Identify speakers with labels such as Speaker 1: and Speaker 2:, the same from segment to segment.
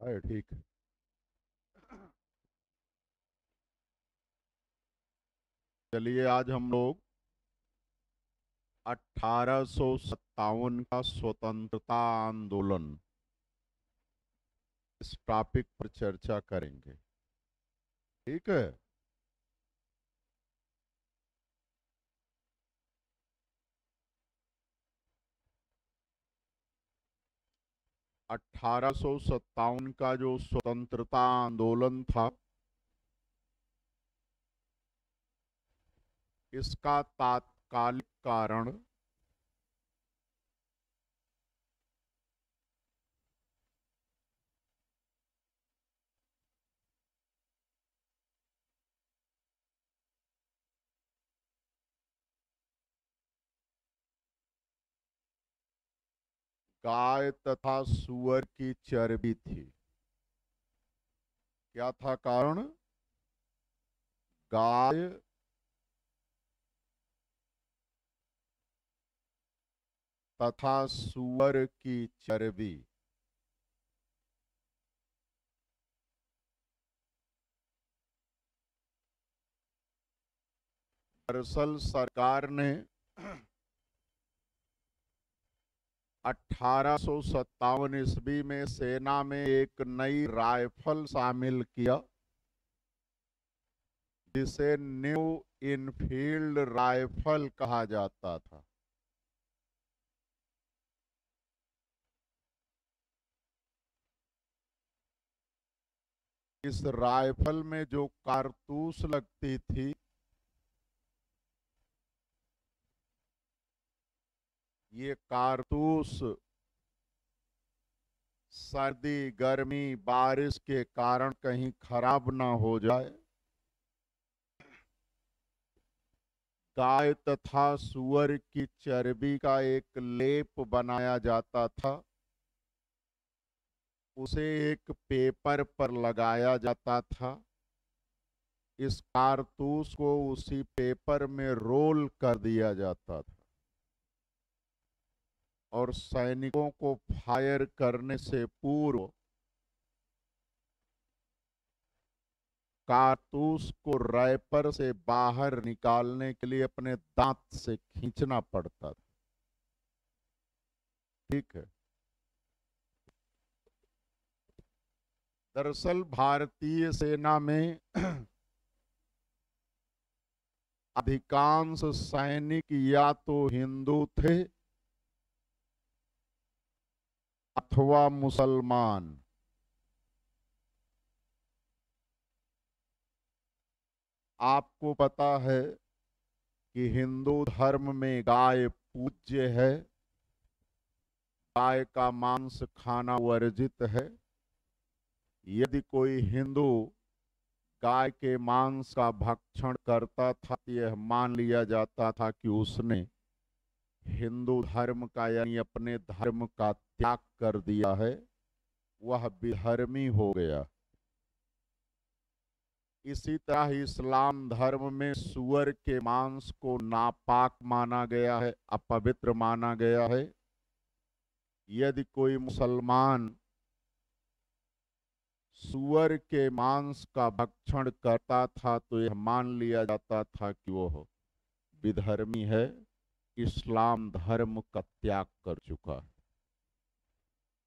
Speaker 1: है ठीक। चलिए आज हम लोग 1857 का स्वतंत्रता आंदोलन इस टॉपिक पर चर्चा करेंगे। ठीक है। 1857 का जो स्वतंत्रता आंदोलन था, इसका तात्कालिक कारण गाय तथा सुअर की चर्बी थी। क्या था कारण? गाय तथा सुअर की चर्बी। दरअसल सरकार ने 1857 ईस्वी में सेना में एक नई राइफल शामिल किया, जिसे न्यू इनफील्ड राइफल कहा जाता था। इस राइफल में जो कारतूस लगती थी, ये कारतूस सर्दी गर्मी बारिश के कारण कहीं खराब ना हो जाए। गाय तथा सुअर की चर्बी का एक लेप बनाया जाता था, उसे एक पेपर पर लगाया जाता था। इस कारतूस को उसी पेपर में रोल कर दिया जाता था और सैनिकों को फायर करने से पूर्व कारतूस को रैपर से बाहर निकालने के लिए अपने दांत से खींचना पड़ता था। ठीक है। दरअसल भारतीय सेना में अधिकांश सैनिक या तो हिंदू थे अथवा मुसलमान। आपको पता है कि हिंदू धर्म में गाय पूज्य है, गाय का मांस खाना वर्जित है। यदि कोई हिंदू गाय के मांस का भक्षण करता था, यह मान लिया जाता था कि उसने हिंदू धर्म का यानी अपने धर्म का त्याग कर दिया है, वह विधर्मी हो गया। इसी तरह इस्लाम धर्म में सुअर के मांस को नापाक माना गया है, अपवित्र माना गया है। यदि कोई मुसलमान सुअर के मांस का भक्षण करता था, तो यह मान लिया जाता था कि वह विधर्मी है, इस्लाम धर्म का त्याग कर चुका है।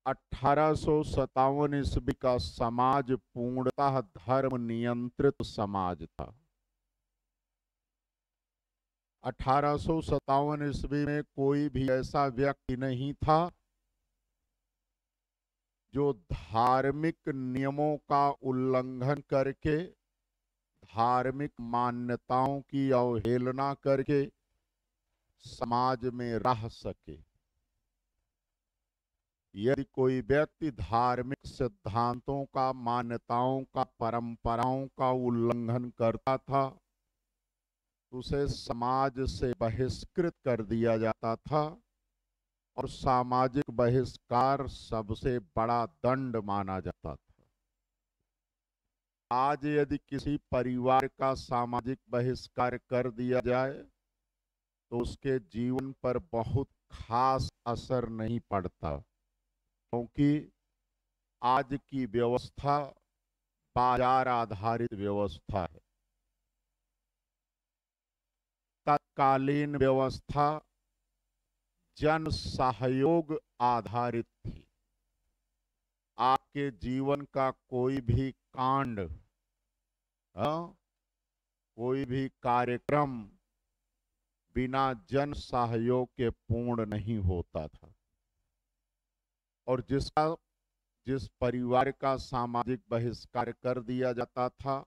Speaker 1: 1857 ईस्वी का समाज पूर्णतः धर्म नियंत्रित समाज था। 1857 ईस्वी में कोई भी ऐसा व्यक्ति नहीं था जो धार्मिक नियमों का उल्लंघन करके, धार्मिक मान्यताओं की अवहेलना करके समाज में रह सके। यदि कोई व्यक्ति धार्मिक सिद्धांतों का, मान्यताओं का, परंपराओं का उल्लंघन करता था, उसे समाज से बहिष्कृत कर दिया जाता था और सामाजिक बहिष्कार सबसे बड़ा दंड माना जाता था। आज यदि किसी परिवार का सामाजिक बहिष्कार कर दिया जाए, तो उसके जीवन पर बहुत खास असर नहीं पड़ता, क्योंकि आज की व्यवस्था बाजार आधारित व्यवस्था है। तत्कालीन व्यवस्था जन सहयोग आधारित थी। आपके जीवन का कोई भी कांड, कोई भी कार्यक्रम बिना जन सहयोग के पूर्ण नहीं होता था। और जिस परिवार का सामाजिक बहिष्कार कर दिया जाता था,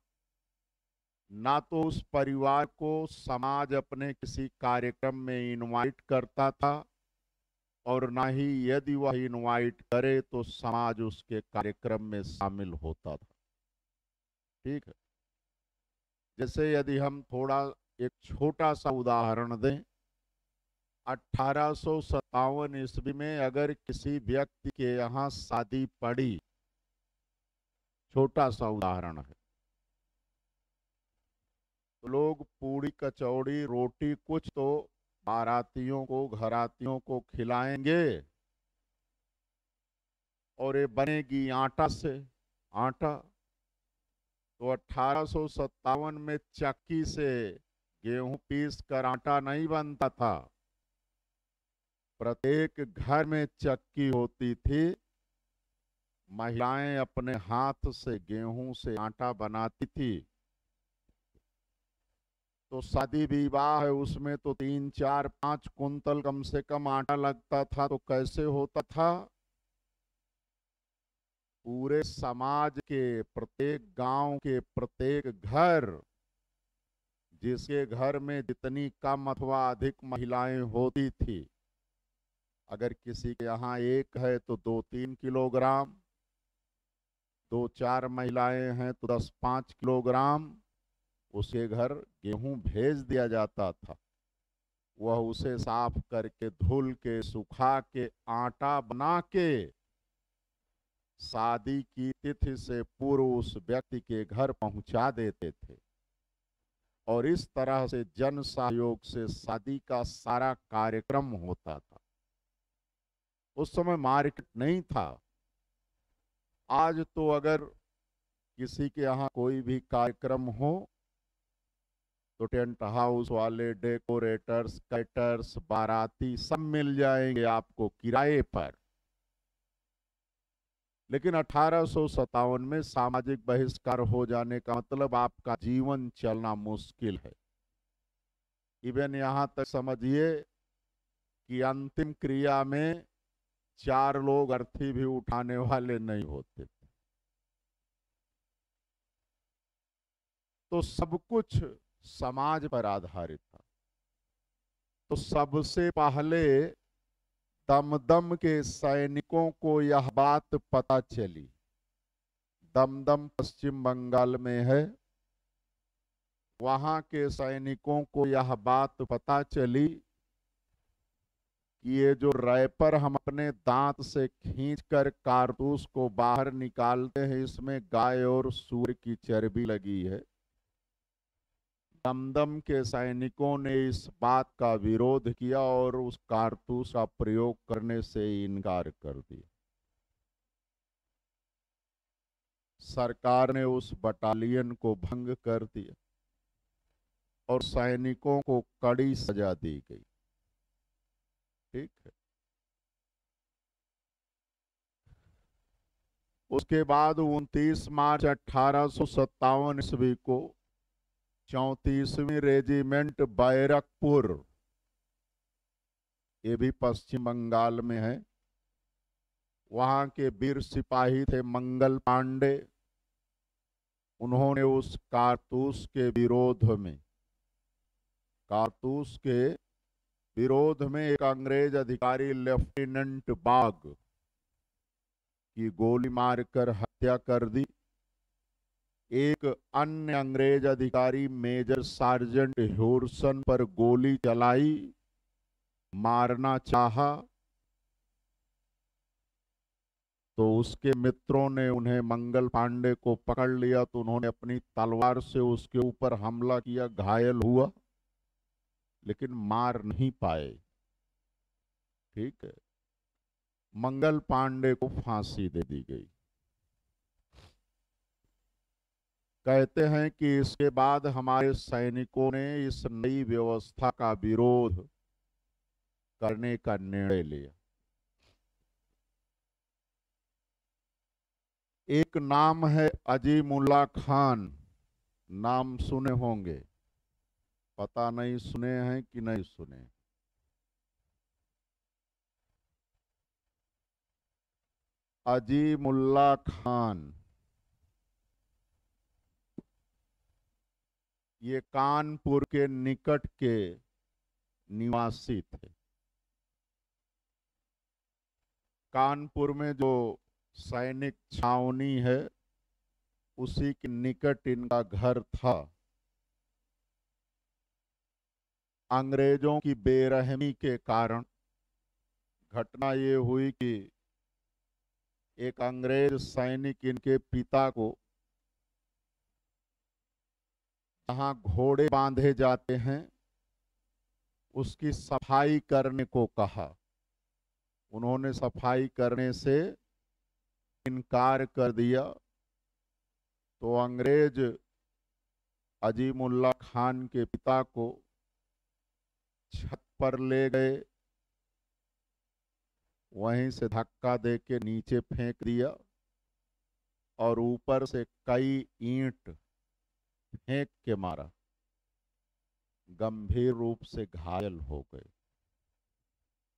Speaker 1: ना तो उस परिवार को समाज अपने किसी कार्यक्रम में इनवाइट करता था, और ना ही यदि वह इनवाइट करे तो समाज उसके कार्यक्रम में शामिल होता था। ठीक है। जैसे यदि हम थोड़ा एक छोटा सा उदाहरण दें, 1857 ईस्वी में अगर किसी व्यक्ति के यहाँ शादी पड़ी, छोटा सा उदाहरण है, तो लोग पूड़ी कचौड़ी रोटी कुछ तो बारातियों को घरातियों को खिलाएंगे, और ये बनेगी आटा से। आटा तो 1857 में चक्की से गेहूं पीस कर आटा नहीं बनता था। प्रत्येक घर में चक्की होती थी। महिलाएं अपने हाथ से गेहूं से आटा बनाती थी। तो शादी विवाह है, उसमें तो 3, 4, 5 कुंतल कम से कम आटा लगता था। तो कैसे होता था? पूरे समाज के प्रत्येक गांव के प्रत्येक घर, जिसके घर में जितनी कम अथवा अधिक महिलाएं होती थी, अगर किसी के यहाँ एक है तो 2-3 किलोग्राम, 2-4 महिलाएं हैं तो 10-5 किलोग्राम उसके घर गेहूं भेज दिया जाता था। वह उसे साफ करके धुल के सुखा के आटा बना के शादी की तिथि से पूर्व उस व्यक्ति के घर पहुंचा देते थे। और इस तरह से जन सहयोग से शादी का सारा कार्यक्रम होता था। उस समय मार्केट नहीं था। आज तो अगर किसी के यहाँ कोई भी कार्यक्रम हो तो टेंट हाउस वाले, डेकोरेटर्स, कैटर्स, बाराती सब मिल जाएंगे आपको किराए पर। लेकिन 1857 में सामाजिक बहिष्कार हो जाने का मतलब आपका जीवन चलना मुश्किल है। इवन यहां तक समझिए कि अंतिम क्रिया में 4 लोग अर्थी भी उठाने वाले नहीं होते। तो सब कुछ समाज पर आधारित था। तो सबसे पहले दमदम के सैनिकों को यह बात पता चली। दमदम पश्चिम बंगाल में है। वहां के सैनिकों को यह बात पता चली कि ये जो रैपर हम अपने दांत से खींचकर कारतूस को बाहर निकालते हैं, इसमें गाय और सूअर की चर्बी लगी है। दमदम के सैनिकों ने इस बात का विरोध किया और उस कारतूस का प्रयोग करने से इनकार कर दिया। सरकार ने उस बटालियन को भंग कर दिया और सैनिकों को कड़ी सजा दी गई। ठीक है। उसके बाद 29 मार्च 1857 ईस्वी को 34वीं रेजिमेंट बैरकपुर, ये भी पश्चिम बंगाल में है, वहां के वीर सिपाही थे मंगल पांडे। उन्होंने उस कारतूस के विरोध में एक अंग्रेज अधिकारी लेफ्टिनेंट बाग की गोली मारकर हत्या कर दी। एक अन्य अंग्रेज अधिकारी मेजर सार्जेंट ह्यूरसन पर गोली चलाई, मारना चाहा, तो उसके मित्रों ने उन्हें मंगल पांडे को पकड़ लिया। तो उन्होंने अपनी तलवार से उसके ऊपर हमला किया, घायल हुआ, लेकिन मार नहीं पाए। ठीक है। मंगल पांडे को फांसी दे दी गई। कहते हैं कि इसके बाद हमारे सैनिकों ने इस नई व्यवस्था का विरोध करने का निर्णय लिया। एक नाम है अजीमुल्ला खान, नाम सुने होंगे, पता नहीं सुने हैं कि नहीं सुने। अजीमुल्ला खान ये कानपुर के निकट के निवासी थे। कानपुर में जो सैनिक छावनी है उसी के निकट इनका घर था। अंग्रेजों की बेरहमी के कारण घटना ये हुई कि एक अंग्रेज सैनिक इनके पिता को जहां घोड़े बांधे जाते हैं उसकी सफाई करने को कहा। उन्होंने सफाई करने से इनकार कर दिया, तो अंग्रेज अजीमुल्ला खान के पिता को छत पर ले गए, वहीं से धक्का दे के नीचे फेंक दिया और ऊपर से कई ईंट फेंक के मारा। गंभीर रूप से घायल हो गए।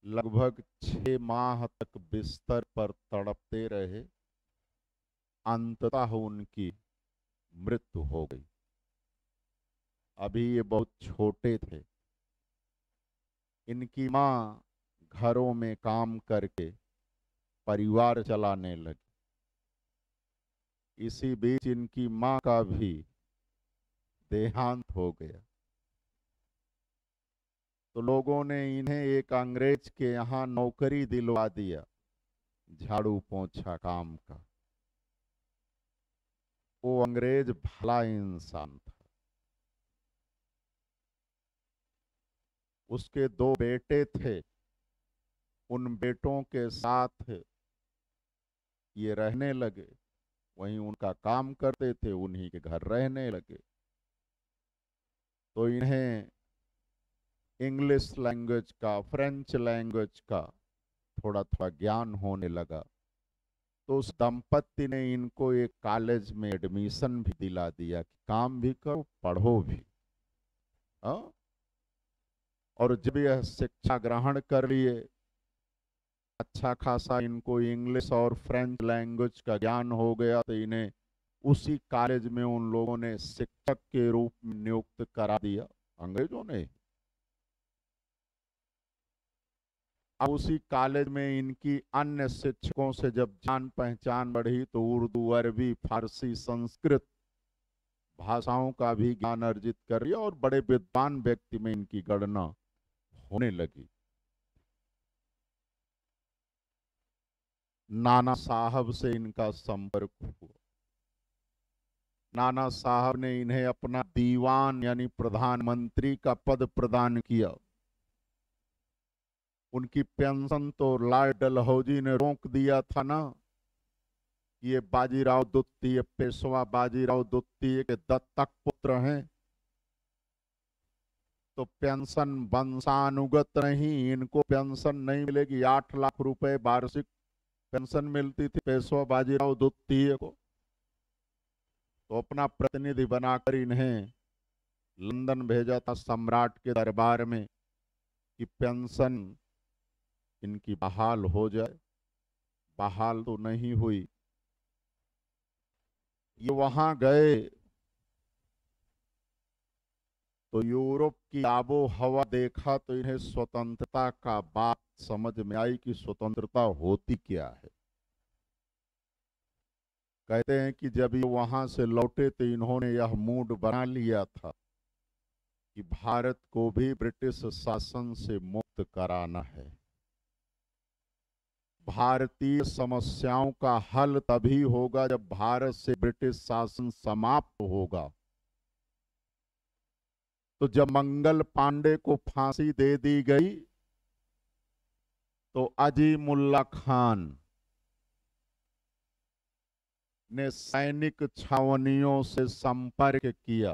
Speaker 1: लगभग 6 माह तक बिस्तर पर तड़पते रहे। अंततः उनकी मृत्यु हो गई। अभी ये बहुत छोटे थे। इनकी मां घरों में काम करके परिवार चलाने लगी। इसी बीच इनकी मां का भी देहांत हो गया। तो लोगों ने इन्हें एक अंग्रेज के यहाँ नौकरी दिलवा दिया, झाड़ू पोंछा काम का। वो अंग्रेज भला इंसान था। उसके 2 बेटे थे। उन बेटों के साथ ये रहने लगे, वहीं उनका काम करते थे, उन्हीं के घर रहने लगे। तो इन्हें इंग्लिश लैंग्वेज का, फ्रेंच लैंग्वेज का थोड़ा थोड़ा ज्ञान होने लगा। तो उस दंपत्ति ने इनको एक कॉलेज में एडमिशन भी दिला दिया कि काम भी करो, पढ़ो भी। और जब यह शिक्षा ग्रहण कर लिए, अच्छा खासा इनको इंग्लिश और फ्रेंच लैंग्वेज का ज्ञान हो गया, तो इन्हें उसी कॉलेज में उन लोगों ने शिक्षक के रूप में नियुक्त करा दिया, अंग्रेजों ने। अब उसी कॉलेज में इनकी अन्य शिक्षकों से जब जान पहचान बढ़ी, तो उर्दू, अरबी, फारसी, संस्कृत भाषाओं का भी ज्ञान अर्जित कर लिया और बड़े विद्वान व्यक्ति में इनकी गणना होने लगी। नाना साहब से इनका संपर्क हुआ। नाना साहब ने इन्हें अपना दीवान यानी प्रधानमंत्री का पद प्रदान किया। उनकी पेंशन तो लॉर्ड डलहौजी ने रोक दिया था ना। ये बाजीराव द्वितीय, पेशवा बाजीराव द्वितीय के दत्तक पुत्र हैं, तो पेंशन वंशानुगत नहीं, इनको पेंशन नहीं मिलेगी। 8 लाख रुपए वार्षिक पेंशन मिलती थी पेशवा बाजीराव द्वितीय को। तो अपना प्रतिनिधि बनाकर इन्हें लंदन भेजा था सम्राट के दरबार में कि पेंशन इनकी बहाल हो जाए। बहाल तो नहीं हुई। ये वहां गए तो यूरोप की आबो हवा देखा, तो इन्हें स्वतंत्रता का बात समझ में आई कि स्वतंत्रता होती क्या है। कहते हैं कि जब ये वहां से लौटे तो इन्होंने यह मूड बना लिया था कि भारत को भी ब्रिटिश शासन से मुक्त कराना है। भारतीय समस्याओं का हल तभी होगा जब भारत से ब्रिटिश शासन समाप्त होगा। तो जब मंगल पांडे को फांसी दे दी गई, तो अजीमुल्ला खान ने सैनिक छावनियों से संपर्क किया,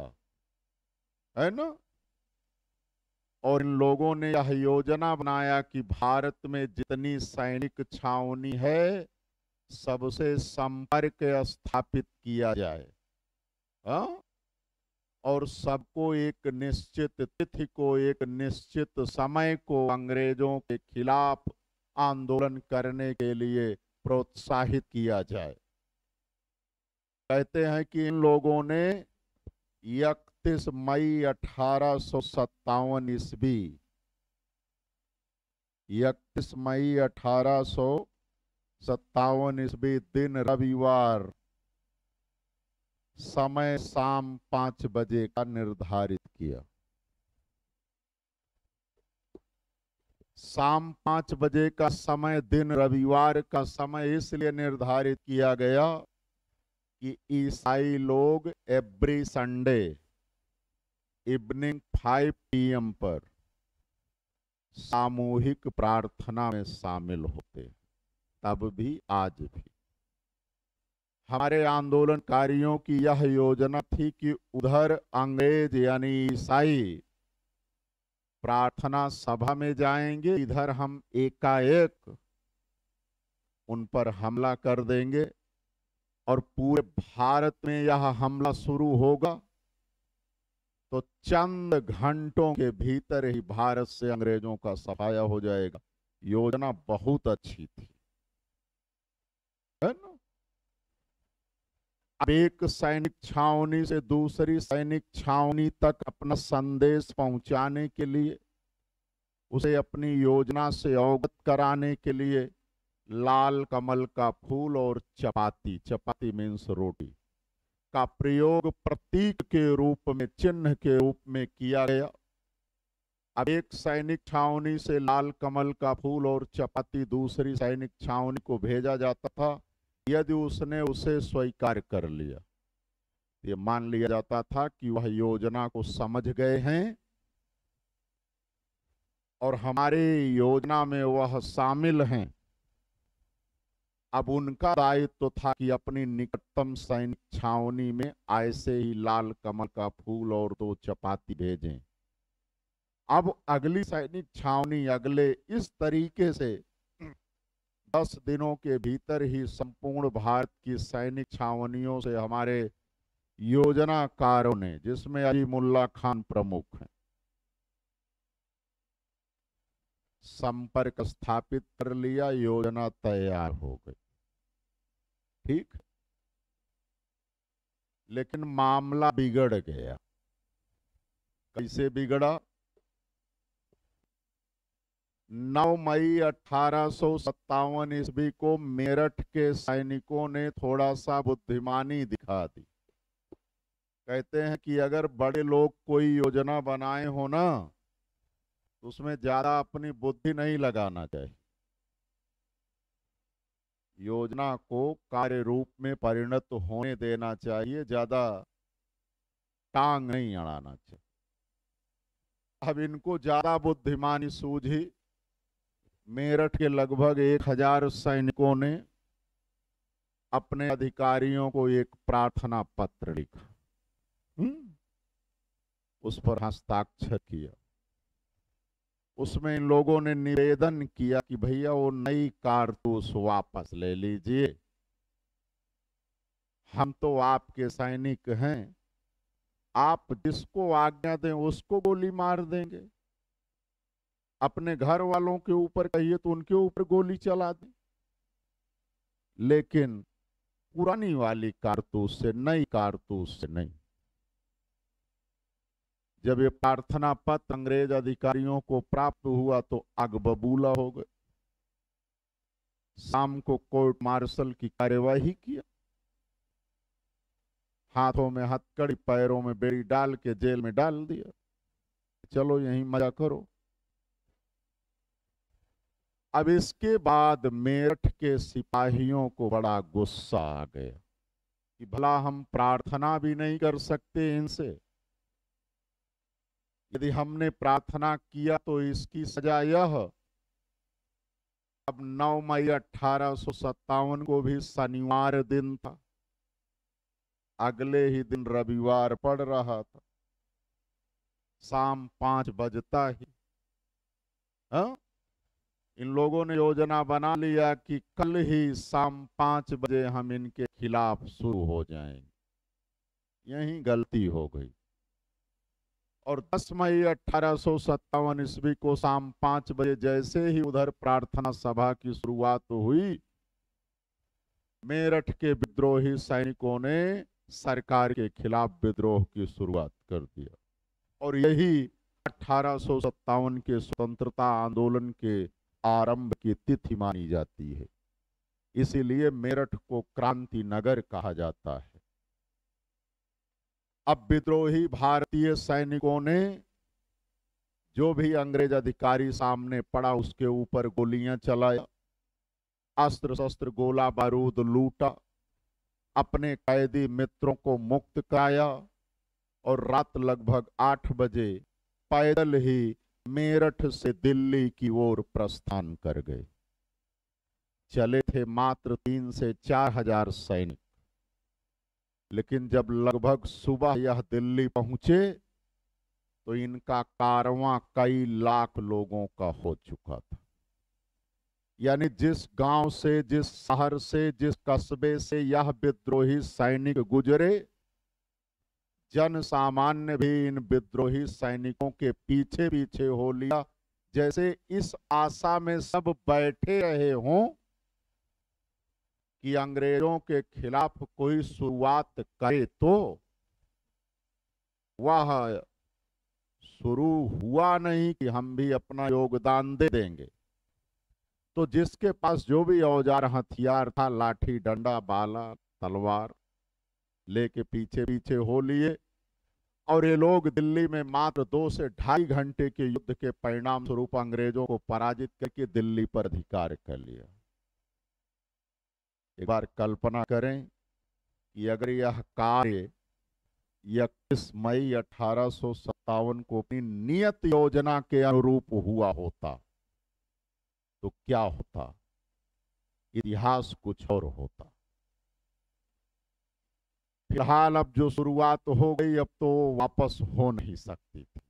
Speaker 1: है ना। और इन लोगों ने यह योजना बनाया कि भारत में जितनी सैनिक छावनी है सबसे संपर्क स्थापित किया जाए, हाँ? और सबको एक निश्चित तिथि को, एक निश्चित समय को अंग्रेजों के खिलाफ आंदोलन करने के लिए प्रोत्साहित किया जाए। कहते हैं कि इन लोगों ने 31 मई 1857 ईस्वी, 31 मई 1857 ईस्वी दिन रविवार, समय शाम 5 बजे का निर्धारित किया। शाम 5 बजे का समय, दिन रविवार का समय इसलिए निर्धारित किया गया कि ईसाई लोग एवरी संडे इवनिंग 5 PM पर सामूहिक प्रार्थना में शामिल होते, तब भी आज भी। हमारे आंदोलनकारियों की यह योजना थी कि उधर अंग्रेज यानी ईसाई प्रार्थना सभा में जाएंगे, इधर हम एकाएक उन पर हमला कर देंगे और पूरे भारत में यह हमला शुरू होगा तो चंद घंटों के भीतर ही भारत से अंग्रेजों का सफाया हो जाएगा। योजना बहुत अच्छी थी, है ना। अब एक सैनिक छावनी से दूसरी सैनिक छावनी तक अपना संदेश पहुंचाने के लिए, उसे अपनी योजना से अवगत कराने के लिए लाल कमल का फूल और चपाती, चपाती मीन्स रोटी, का प्रयोग प्रतीक के रूप में, चिन्ह के रूप में किया गया। अब एक सैनिक छावनी से लाल कमल का फूल और चपाती दूसरी सैनिक छावनी को भेजा जाता था। यदि उसने उसे स्वीकार कर लिया, ये मान लिया जाता था कि वह योजना को समझ गए हैं और हमारे योजना में वह शामिल हैं। अब उनका दायित्व था कि अपनी निकटतम सैनिक छावनी में ऐसे ही लाल कमल का फूल और 2 चपाती भेजें। अब अगली सैनिक छावनी अगले इस तरीके से 10 दिनों के भीतर ही संपूर्ण भारत की सैनिक छावनियों से हमारे योजनाकारों ने, जिसमें अलीमुल्ला खान प्रमुख हैं, संपर्क स्थापित कर लिया। योजना तैयार हो गई, ठीक। लेकिन मामला बिगड़ गया। कैसे बिगड़ा? 9 मई 1857 ईस्वी को मेरठ के सैनिकों ने थोड़ा सा बुद्धिमानी दिखा दी। कहते हैं कि अगर बड़े लोग कोई योजना बनाए हो ना, तो उसमें ज्यादा अपनी बुद्धि नहीं लगाना चाहिए। योजना को कार्य रूप में परिणत होने देना चाहिए, ज्यादा टांग नहीं अड़ाना चाहिए। अब इनको ज्यादा बुद्धिमानी सूझी। मेरठ के लगभग 1000 सैनिकों ने अपने अधिकारियों को एक प्रार्थना पत्र लिखा, उस पर हस्ताक्षर किया। उसमें इन लोगों ने निवेदन किया कि भैया वो नई कारतूस वापस ले लीजिए, हम तो आपके सैनिक हैं, आप जिसको आज्ञा दें उसको गोली मार देंगे, अपने घर वालों के ऊपर कहिए तो उनके ऊपर गोली चला दें, लेकिन पुरानी वाली कारतूस से, नई कारतूस से नहीं। जब ये प्रार्थना पत्र अंग्रेज अधिकारियों को प्राप्त हुआ तो आग बबूला हो गए। शाम को कोर्ट मार्शल की कार्यवाही किया, हाथों में हथकड़ी, पैरों में बेड़ी डाल के जेल में डाल दिया, चलो यहीं मजा करो। अब इसके बाद मेरठ के सिपाहियों को बड़ा गुस्सा आ गया कि भला हम प्रार्थना भी नहीं कर सकते इनसे, यदि हमने प्रार्थना किया तो इसकी सजा यह। अब 9 मई 1857 को भी शनिवार दिन था। अगले ही दिन रविवार पड़ रहा था, शाम 5 बजता ही हाँ, इन लोगों ने योजना बना लिया कि कल ही शाम 5 बजे हम इनके खिलाफ शुरू हो जाएंगे। यही गलती हो गई। और 10 मई 1857 ईस्वी को शाम 5 बजे जैसे ही उधर प्रार्थना सभा की शुरुआत हुई, मेरठ के विद्रोही सैनिकों ने सरकार के खिलाफ विद्रोह की शुरुआत कर दिया। और यही 1857 के स्वतंत्रता आंदोलन के आरंभ की तिथि मानी जाती है। इसीलिए मेरठ को क्रांति नगर कहा जाता है। अब विद्रोही भारतीय सैनिकों ने जो भी अंग्रेज अधिकारी सामने पड़ा उसके ऊपर गोलियां चलाया, अस्त्र शस्त्र गोला बारूद लूटा, अपने कैदी मित्रों को मुक्त कराया और रात लगभग 8 बजे पैदल ही मेरठ से दिल्ली की ओर प्रस्थान कर गए। चले थे मात्र 3 से 4 हजार सैनिक, लेकिन जब लगभग सुबह यह दिल्ली पहुंचे तो इनका कारवां कई लाख लोगों का हो चुका था। यानी जिस गांव से, जिस शहर से, जिस कस्बे से यह विद्रोही सैनिक गुजरे, जन सामान्य भी इन विद्रोही सैनिकों के पीछे पीछे हो लिया, जैसे इस आशा में सब बैठे रहे हों कि अंग्रेजों के खिलाफ कोई शुरुआत करे। तो वह शुरू हुआ नहीं कि हम भी अपना योगदान दे देंगे। तो जिसके पास जो भी औजार हथियार था, लाठी डंडा बाला तलवार लेके पीछे पीछे हो लिए। और ये लोग दिल्ली में मात्र 2 से ढाई घंटे के युद्ध के परिणाम स्वरूप अंग्रेजों को पराजित करके दिल्ली पर अधिकार कर लिया। एक बार कल्पना करें कि अगर यह कार्य 31 मई 1857 को अपनी नियत योजना के अनुरूप हुआ होता तो क्या होता? इतिहास कुछ और होता। फिलहाल अब जो शुरुआत हो गई, अब तो वापस हो नहीं सकती थी।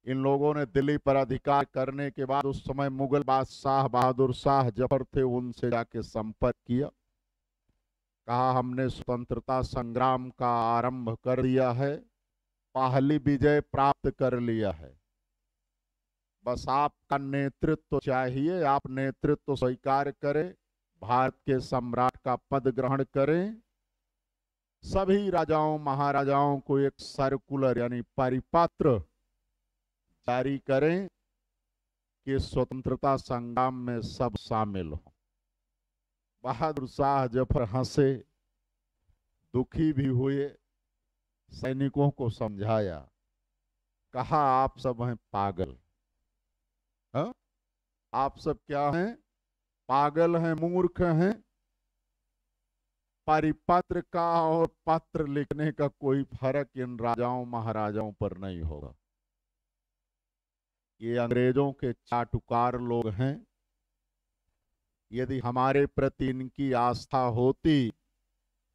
Speaker 1: इन लोगों ने दिल्ली पर अधिकार करने के बाद उस समय मुगल बादशाह बहादुर शाह जफर थे, उनसे जाके संपर्क किया। कहा हमने स्वतंत्रता संग्राम का आरंभ कर दिया है, पहली विजय प्राप्त कर लिया है, बस आपका नेतृत्व चाहिए। आप नेतृत्व स्वीकार करें, भारत के सम्राट का पद ग्रहण करें, सभी राजाओं महाराजाओं को एक सर्कुलर यानी परिपत्र जारी करें कि स्वतंत्रता संग्राम में सब शामिल हों। बहादुर शाह जफर हंसे, दुखी भी हुए, सैनिकों को समझाया, कहा आप सब हैं पागल। हा? आप सब क्या हैं? पागल हैं, मूर्ख हैं। परिपत्र का और पत्र लिखने का कोई फर्क इन राजाओं महाराजाओं पर नहीं होगा। ये अंग्रेजों के चाटुकार लोग हैं। यदि हमारे प्रति इनकी आस्था होती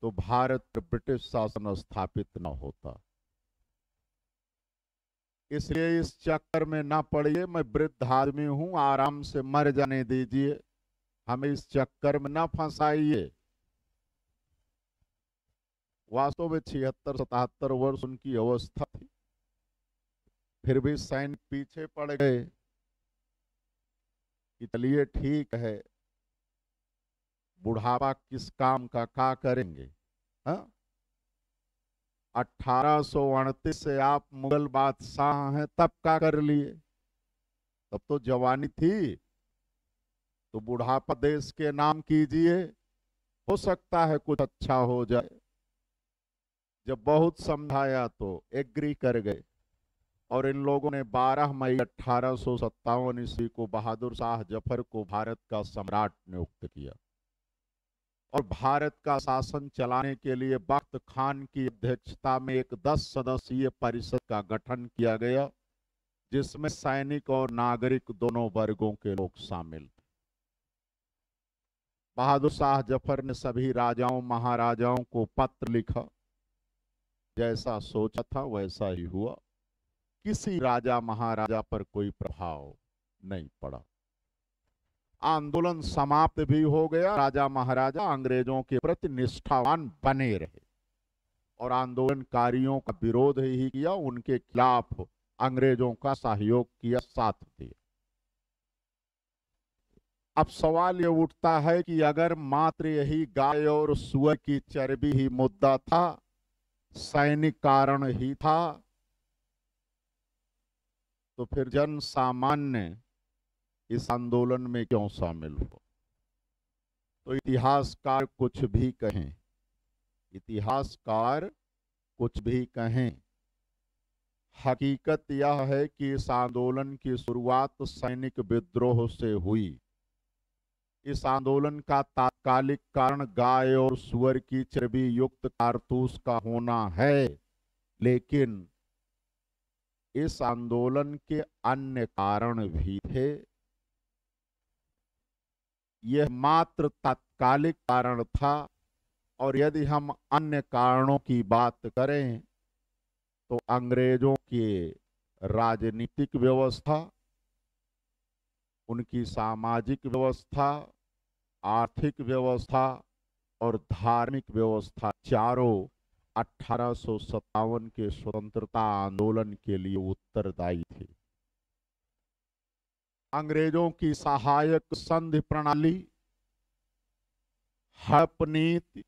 Speaker 1: तो भारत पर ब्रिटिश शासन स्थापित न होता। इसलिए इस चक्कर में ना पड़िए। मैं वृद्ध आदमी हूं, आराम से मर जाने दीजिए, हमें इस चक्कर में ना फंसाइए। वास्तव में 76-77 वर्ष उनकी अवस्था थी, फिर भी सैनिक पीछे पड़ गए कि चलिए ठीक है, बुढ़ापा किस काम का, क्या करेंगे। हाँ, 1838 से आप मुगल बादशाह हैं, तब क्या कर लिए? तब तो जवानी थी। तो बुढ़ापा देश के नाम कीजिए, हो सकता है कुछ अच्छा हो जाए। जब बहुत समझाया तो एग्री कर गए और इन लोगों ने 12 मई 1857 ईस्वी को बहादुर शाह जफर को भारत का सम्राट नियुक्त किया। और भारत का शासन चलाने के लिए बख्त खान की अध्यक्षता में एक 10 सदस्यीय परिषद का गठन किया गया, जिसमें सैनिक और नागरिक दोनों वर्गों के लोग शामिल थे। बहादुर शाह जफर ने सभी राजाओं महाराजाओं को पत्र लिखा, जैसा सोचा था वैसा ही हुआ, किसी राजा महाराजा पर कोई प्रभाव नहीं पड़ा। आंदोलन समाप्त भी हो गया, राजा महाराजा अंग्रेजों के प्रति निष्ठावान बने रहे और आंदोलनकारियों का विरोध ही किया, उनके खिलाफ अंग्रेजों का सहयोग किया, साथ दिया। अब सवाल ये उठता है कि अगर मात्र यही गाय और सुअर की चर्बी ही मुद्दा था, सैनिक कारण ही था, तो फिर जन सामान्य इस आंदोलन में क्यों शामिल हो? तो इतिहासकार कुछ भी कहें, इतिहासकार कुछ भी कहें, हकीकत यह है कि इस आंदोलन की शुरुआत सैनिक विद्रोह से हुई। इस आंदोलन का तात्कालिक कारण गाय और सुअर की चर्बी युक्त कारतूस का होना है, लेकिन इस आंदोलन के अन्य कारण भी थे। यह मात्र तात्कालिक कारण था, और यदि हम अन्य कारणों की बात करें तो अंग्रेजों की राजनीतिक व्यवस्था, उनकी सामाजिक व्यवस्था, आर्थिक व्यवस्था और धार्मिक व्यवस्था चारों 1857 के स्वतंत्रता आंदोलन के लिए उत्तरदायी थे। अंग्रेजों की सहायक संधि प्रणाली, हड़प नीति,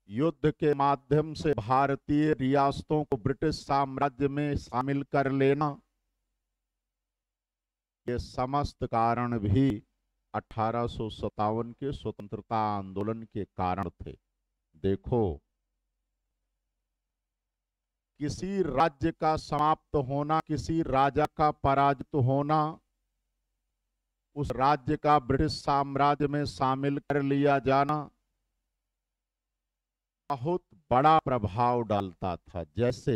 Speaker 1: युद्ध के माध्यम से भारतीय रियासतों को ब्रिटिश साम्राज्य में शामिल कर लेना, ये समस्त कारण भी 1857 के स्वतंत्रता आंदोलन के कारण थे। देखो, किसी राज्य का समाप्त होना, किसी राजा का पराजित होना, उस राज्य का ब्रिटिश साम्राज्य में शामिल कर लिया जाना बहुत बड़ा प्रभाव डालता था। जैसे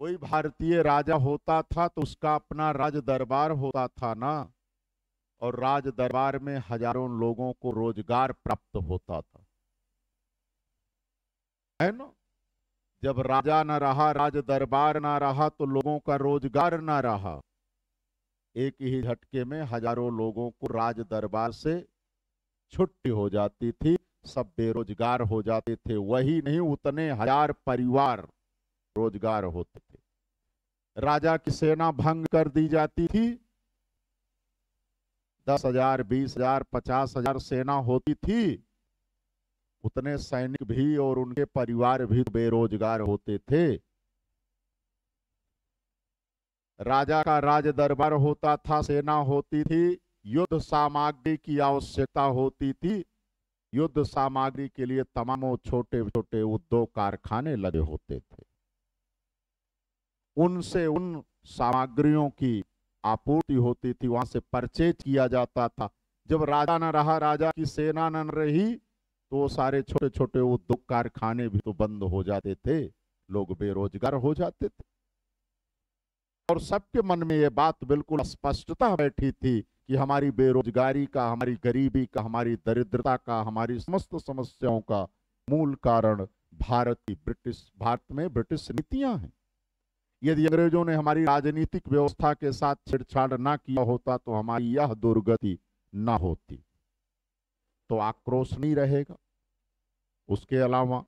Speaker 1: कोई भारतीय राजा होता था तो उसका अपना राज दरबार होता था ना, और राज दरबार में हजारों लोगों को रोजगार प्राप्त होता था, है ना। जब राजा न रहा, राज दरबार ना रहा, तो लोगों का रोजगार ना रहा। एक ही झटके में हजारों लोगों को राज दरबार से छुट्टी हो जाती थी, सब बेरोजगार हो जाते थे। वही नहीं, उतने हजार परिवार रोजगार होते थे। राजा की सेना भंग कर दी जाती थी, 10,000, 20,000, 50,000 सेना होती थी, उतने सैनिक भी और उनके परिवार भी बेरोजगार होते थे। राजा का राज दरबार होता था, सेना होती थी, युद्ध सामग्री की आवश्यकता होती थी, युद्ध सामग्री के लिए तमामों छोटे छोटे उद्योग कारखाने लगे होते थे, उनसे उन सामग्रियों की आपूर्ति होती थी, वहां से परचेज किया जाता था। जब राजा न रहा, राजा की सेना न रही, तो सारे छोटे छोटे उद्योग कारखाने भी तो बंद हो जाते थे, लोग बेरोजगार हो जाते थे। और सबके मन में ये बात बिल्कुल स्पष्टता बैठी थी कि हमारी बेरोजगारी का, हमारी गरीबी का, हमारी दरिद्रता का, हमारी समस्त समस्याओं का मूल कारण भारत में ब्रिटिश नीतियां हैं। यदि अंग्रेजों ने हमारी राजनीतिक व्यवस्था के साथ छेड़छाड़ ना किया होता तो हमारी यह दुर्गति ना होती, तो आक्रोश नहीं रहेगा। उसके अलावा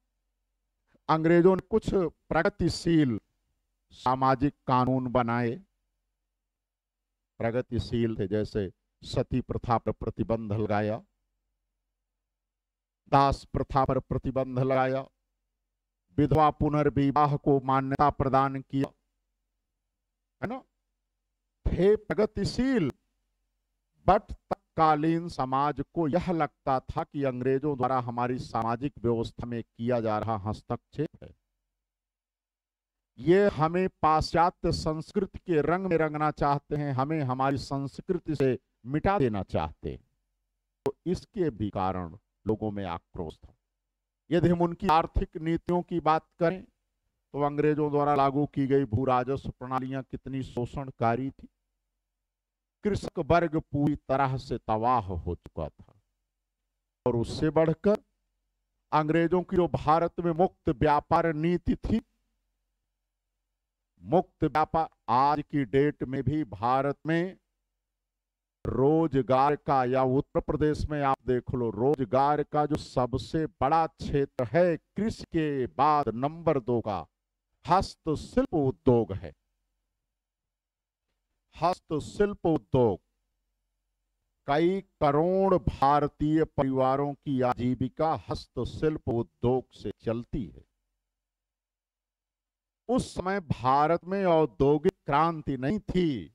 Speaker 1: अंग्रेजों ने कुछ प्रगतिशील सामाजिक कानून बनाए, प्रगतिशील थे, जैसे सती प्रथा पर प्रतिबंध लगाया, दास प्रथा पर प्रतिबंध लगाया, विधवा पुनर्विवाह को मान्यता प्रदान किया, है ना। थे प्रगतिशील, बट तत्कालीन समाज को यह लगता था कि अंग्रेजों द्वारा हमारी सामाजिक व्यवस्था में किया जा रहा हस्तक्षेप है, ये हमें पाश्चात्य संस्कृति के रंग में रंगना चाहते हैं, हमें हमारी संस्कृति से मिटा देना चाहते हैं। तो इसके भी कारण लोगों में आक्रोश था। यदि हम उनकी आर्थिक नीतियों की बात करें तो अंग्रेजों द्वारा लागू की गई भू राजस्व प्रणालियां कितनी शोषणकारी थी। कृषक वर्ग पूरी तरह से तबाह हो चुका था। और उससे बढ़कर अंग्रेजों की जो भारत में मुक्त व्यापार नीति थी, मुक्त व्यापार, आज की डेट में भी भारत में रोजगार का, या उत्तर प्रदेश में आप देख लो, रोजगार का जो सबसे बड़ा क्षेत्र है, कृषि के बाद नंबर 2 का हस्तशिल्प उद्योग है। हस्तशिल्प उद्योग, कई करोड़ भारतीय परिवारों की आजीविका हस्तशिल्प उद्योग से चलती है। उस समय भारत में औद्योगिक क्रांति नहीं थी।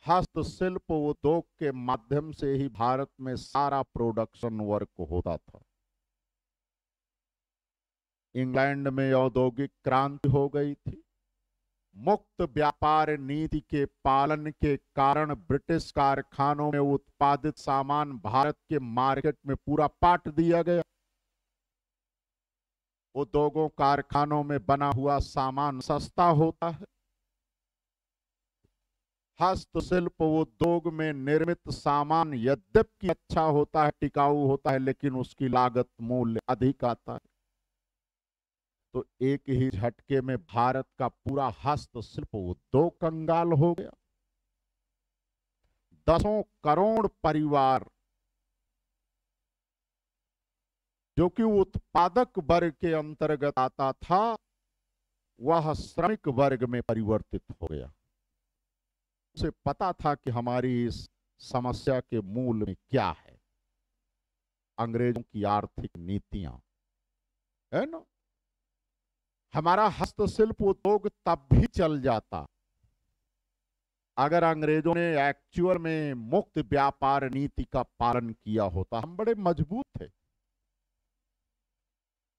Speaker 1: हस्तशिल्प उद्योग के माध्यम से ही भारत में सारा प्रोडक्शन वर्क होता था। इंग्लैंड में औद्योगिक क्रांति हो गई थी। मुक्त व्यापार नीति के पालन के कारण ब्रिटिश कारखानों में उत्पादित सामान भारत के मार्केट में पूरा पाट दिया गया। उद्योगों कारखानों में बना हुआ सामान सस्ता होता है। हस्तशिल्प उद्योग में निर्मित सामान यद्यपि अच्छा होता है, टिकाऊ होता है, लेकिन उसकी लागत मूल्य अधिक आता है। तो एक ही झटके में भारत का पूरा हस्तशिल्प उद्योग कंगाल हो गया। दसों करोड़ परिवार जो कि उत्पादक वर्ग के अंतर्गत आता था, वह श्रमिक वर्ग में परिवर्तित हो गया। उसे पता था कि हमारी इस समस्या के मूल में क्या है, अंग्रेजों की आर्थिक नीतियां, है ना। हमारा हस्तशिल्प उद्योग तब भी चल जाता अगर अंग्रेजों ने एक्चुअल में मुक्त व्यापार नीति का पालन किया होता। हम बड़े मजबूत थे।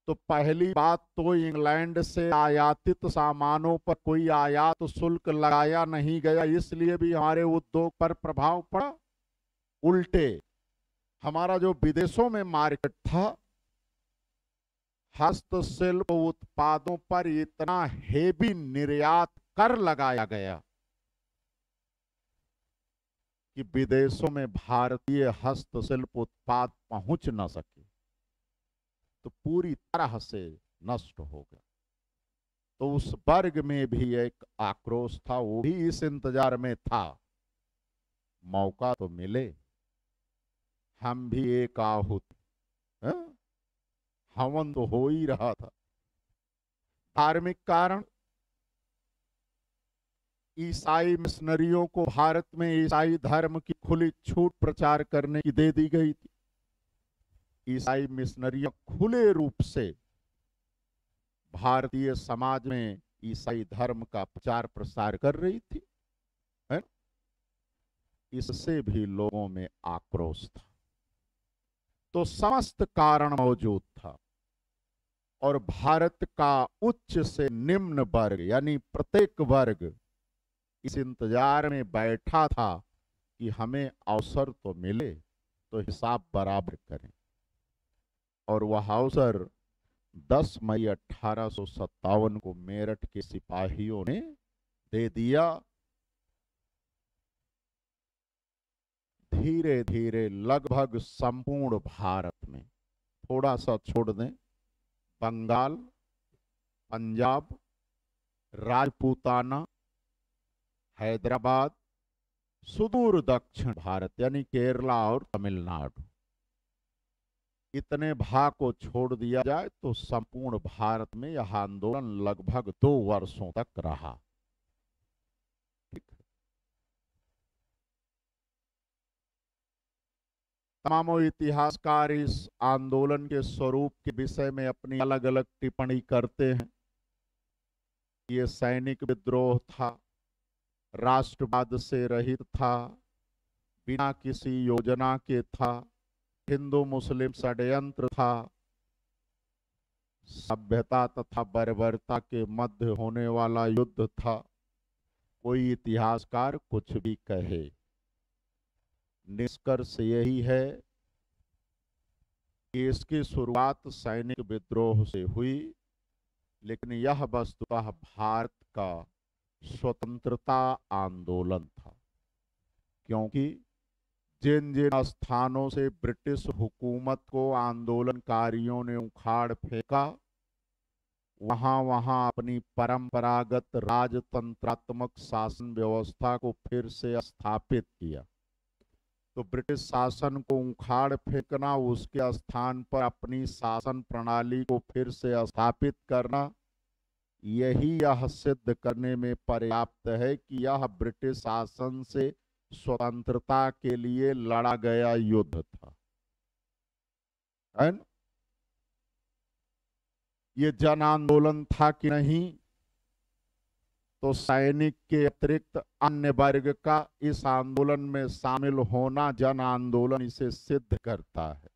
Speaker 1: तो पहली बात तो इंग्लैंड से आयातित सामानों पर कोई आयात शुल्क लगाया नहीं गया, इसलिए भी हमारे उद्योग पर प्रभाव पड़ा। उल्टे हमारा जो विदेशों में मार्केट था, हस्तशिल्प उत्पादों पर इतना हेवी निर्यात कर लगाया गया कि विदेशों में भारतीय हस्तशिल्प उत्पाद पहुंच न सके, तो पूरी तरह से नष्ट हो गया। तो उस वर्ग में भी एक आक्रोश था, वो भी इस इंतजार में था मौका तो मिले, हम भी एक आहुति, हवन तो हो ही रहा था। धार्मिक कारण, ईसाई मिशनरियों को भारत में ईसाई धर्म की खुली छूट प्रचार करने की दे दी गई थी। ईसाई मिशनरियां खुले रूप से भारतीय समाज में ईसाई धर्म का प्रचार प्रसार कर रही थी, है? इससे भी लोगों में आक्रोश था। तो समस्त कारण मौजूद था और भारत का उच्च से निम्न वर्ग, यानी प्रत्येक वर्ग इस इंतजार में बैठा था कि हमें अवसर तो मिले तो हिसाब बराबर करें। और वह अवसर 10 मई 1857 को मेरठ के सिपाहियों ने दे दिया। धीरे धीरे लगभग संपूर्ण भारत में, थोड़ा सा छोड़ दें, बंगाल, पंजाब, राजपूताना, हैदराबाद, सुदूर दक्षिण भारत यानी केरला और तमिलनाडु, इतने भाग को छोड़ दिया जाए तो संपूर्ण भारत में यह आंदोलन लगभग 2 वर्षों तक रहा। तमाम इतिहासकार इस आंदोलन के स्वरूप के विषय में अपनी अलग अलग टिप्पणी करते हैं। ये सैनिक विद्रोह था, राष्ट्रवाद से रहित था, बिना किसी योजना के था, हिंदू मुस्लिम षड्यंत्र था, सभ्यता तथा बर्बरता के मध्य होने वाला युद्ध था। कोई इतिहासकार कुछ भी कहे, निष्कर्ष यही है कि इसकी शुरुआत सैनिक विद्रोह से हुई, लेकिन यह वस्तुतः भारत का स्वतंत्रता आंदोलन था। क्योंकि जिन जिन स्थानों से ब्रिटिश हुकूमत को आंदोलनकारियों ने उखाड़ फेंका, वहां वहां अपनी परंपरागत राजतंत्रात्मक शासन व्यवस्था को फिर से स्थापित किया। तो ब्रिटिश शासन को उखाड़ फेंकना, उसके स्थान पर अपनी शासन प्रणाली को फिर से स्थापित करना, यही यह सिद्ध करने में पर्याप्त है कि यह ब्रिटिश शासन से स्वतंत्रता के लिए लड़ा गया युद्ध था। है ना? ये जन आंदोलन था कि नहीं, तो सैनिक के अतिरिक्त अन्य वर्ग का इस आंदोलन में शामिल होना जन आंदोलन इसे सिद्ध करता है।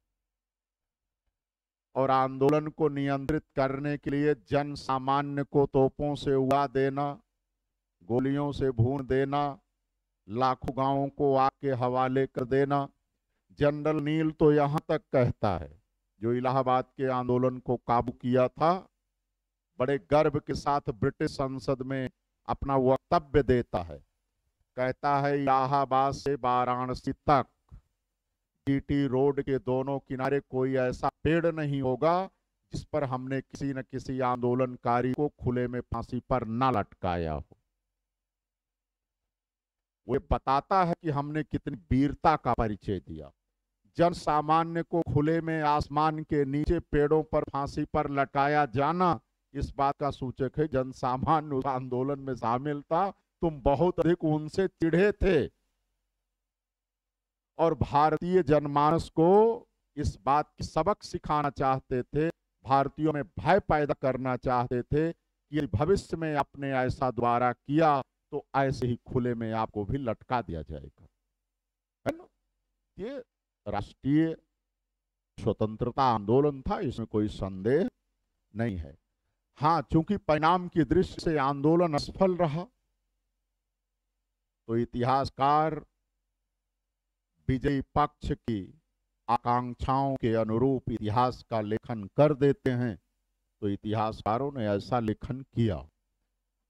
Speaker 1: और आंदोलन को नियंत्रित करने के लिए जन सामान्य को तोपों से उड़ा देना, गोलियों से भून देना, लाखों गांवों को आग के हवाले कर देना। जनरल नील तो यहां तक कहता है, जो इलाहाबाद के आंदोलन को काबू किया था, बड़े गर्व के साथ ब्रिटिश संसद में अपना वक्तव्य देता है। कहता है, इलाहाबाद से वाराणसी तक जीटी रोड के दोनों किनारे कोई ऐसा पेड़ नहीं होगा जिस पर हमने किसी न किसी आंदोलनकारी को खुले में फांसी पर न लटकाया हो। वो बताता है कि हमने कितनी वीरता का परिचय दिया। जन सामान्य को खुले में आसमान के नीचे पेड़ों पर फांसी पर लटकाया जाना इस बात का सूचक है जन सामान्य उस आंदोलन में शामिल था, तुम बहुत अधिक उनसे चिढ़े थे और भारतीय जनमानस को इस बात की सबक सिखाना चाहते थे, भारतीयों में भय पैदा करना चाहते थे कि यदि भविष्य में आपने ऐसा दोबारा किया तो ऐसे ही खुले में आपको भी लटका दिया जाएगा। है ना? ये राष्ट्रीय स्वतंत्रता आंदोलन था, इसमें कोई संदेह नहीं है। हाँ, चूंकि परिणाम की दृष्टि से आंदोलन असफल रहा, तो इतिहासकार विजयी पक्ष की आकांक्षाओं के अनुरूप इतिहास का लेखन कर देते हैं। तो इतिहासकारों ने ऐसा लेखन किया।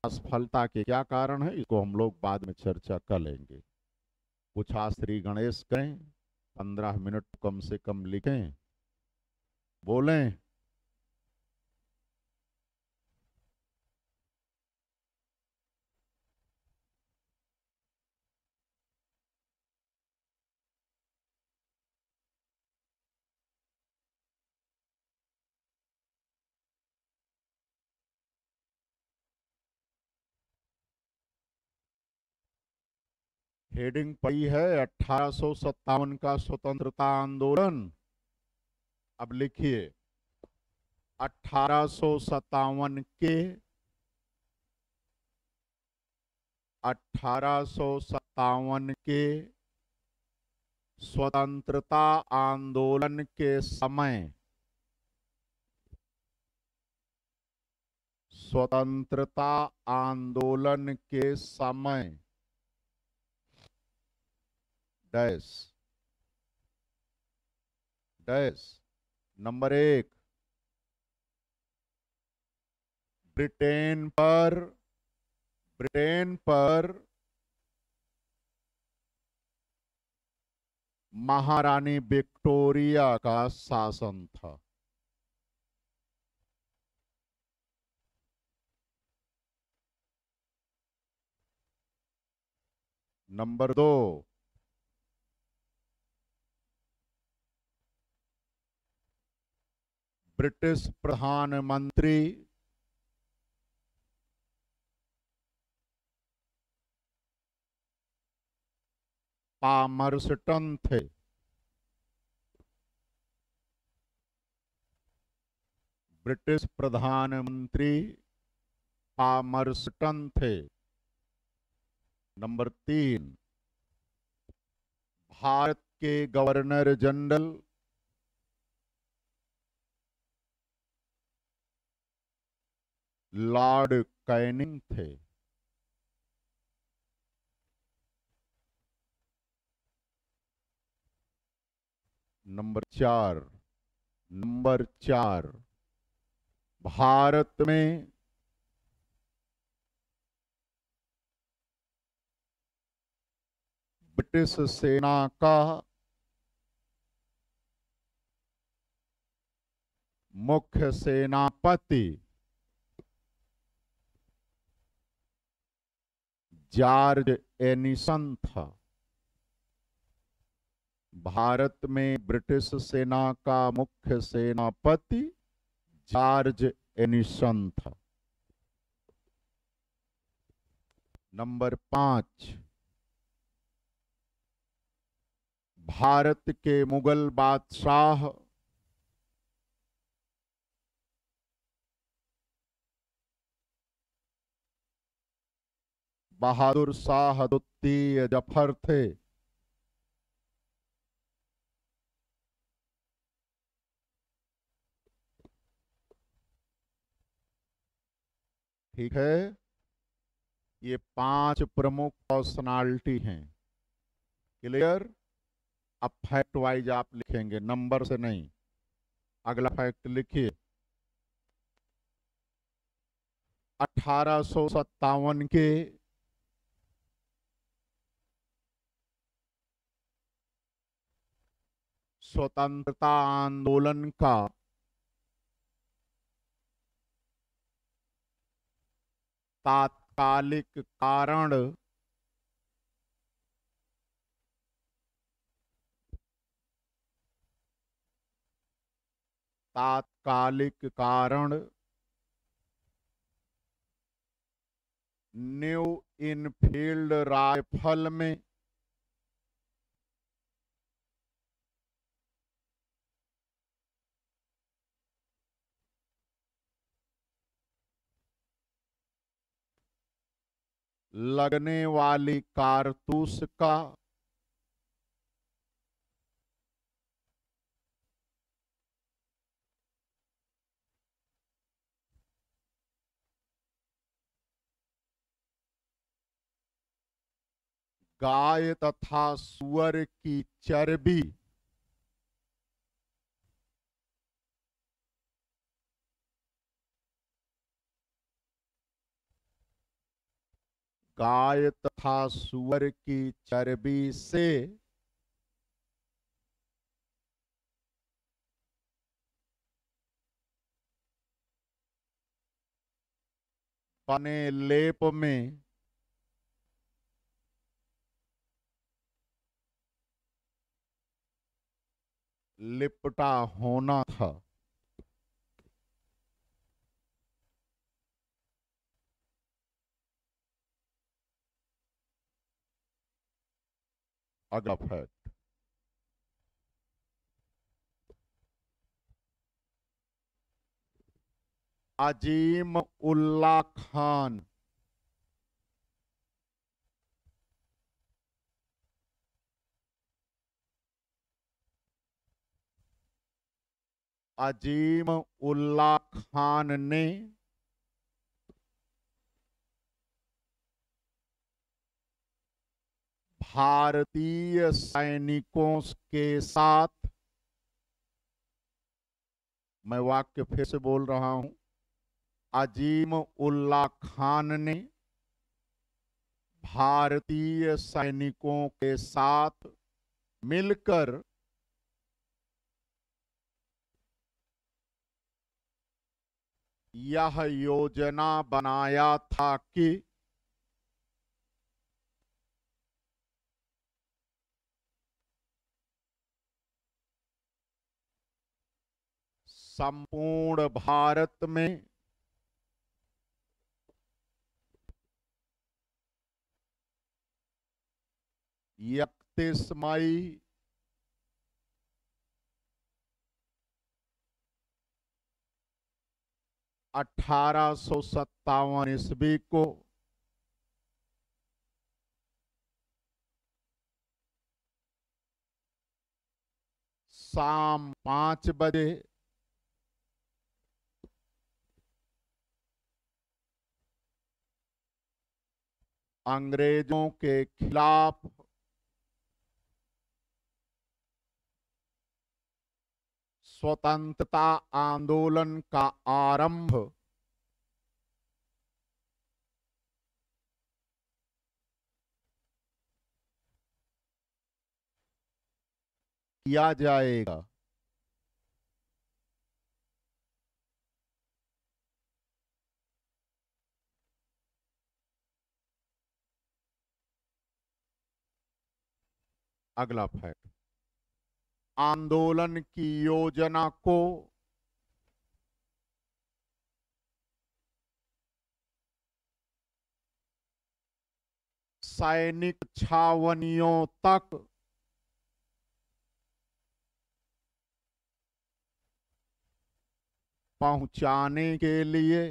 Speaker 1: असफलता के क्या कारण है, इसको हम लोग बाद में चर्चा कर लेंगे। कुछ श्री गणेश करें, 15 मिनट कम से कम लिखें, बोलें। हेडिंग पड़ी है 1857 का स्वतंत्रता आंदोलन। अब लिखिए, 1857 के 1857 के स्वतंत्रता आंदोलन के समय, स्वतंत्रता आंदोलन के समय डैश डैश नंबर 1, ब्रिटेन पर महारानी विक्टोरिया का शासन था। नंबर 2, ब्रिटिश प्रधानमंत्री पामरस्टन थे। ब्रिटिश प्रधानमंत्री पामरस्टन थे। नंबर 3, भारत के गवर्नर जनरल लॉर्ड कैनिंग थे। नंबर 4, भारत में ब्रिटिश सेना का मुख्य सेनापति जॉर्ज एनिसन था। भारत में ब्रिटिश सेना का मुख्य सेनापति जॉर्ज एनिसन था। नंबर 5, भारत के मुगल बादशाह बहादुर शाह द्वितीय जफर थे। ठीक है, ये 5 प्रमुख पर्सनालिटी हैं। क्लियर? अब फैक्ट वाइज आप लिखेंगे, नंबर से नहीं। अगला फैक्ट लिखिए। 1857 के स्वतंत्रता आंदोलन का तात्कालिक कारण न्यू इनफील्ड राइफल में लगने वाली कारतूस का गाय तथा सुअर की चर्बी गाय तथा सुअर की चर्बी से बने लेप में लिपटा होना था। अगला फैक्ट, अजीम उल्ला खान अजीम उल्ला खान ने भारतीय सैनिकों के साथ, मैं वाक्य फिर से बोल रहा हूं, अजीम उल्ला खान ने भारतीय सैनिकों के साथ मिलकर यह योजना बनाया था कि संपूर्ण भारत में इकतीस मई 1857 ईस्वी को शाम 5 बजे अंग्रेजों के खिलाफ स्वतंत्रता आंदोलन का आरंभ किया जाएगा। अगला फैक्ट, आंदोलन की योजना को सैनिक छावनियों तक पहुंचाने के लिए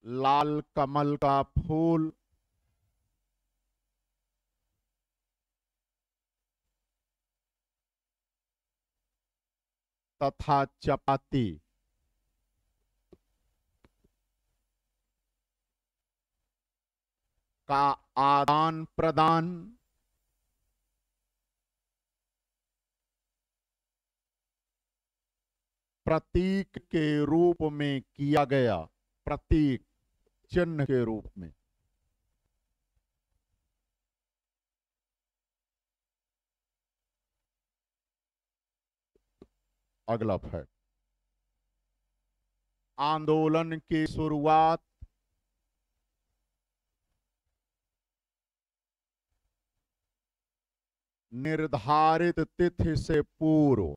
Speaker 1: लाल कमल का फूल तथा चपाती का आदान प्रदान प्रतीक के रूप में किया गया। प्रतीक, चिन्ह के रूप में। अगला फैक्ट, आंदोलन की शुरुआत निर्धारित तिथि से पूर्व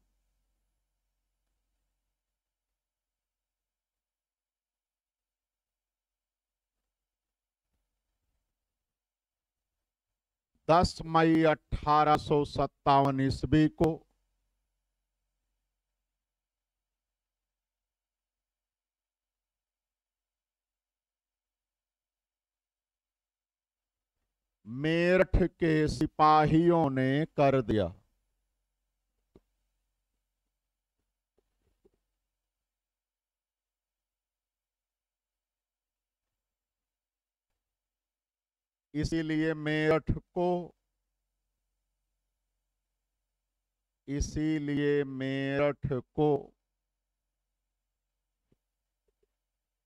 Speaker 1: 10 मई 1857 ईस्वी को मेरठ के सिपाहियों ने कर दिया। इसीलिए मेरठ को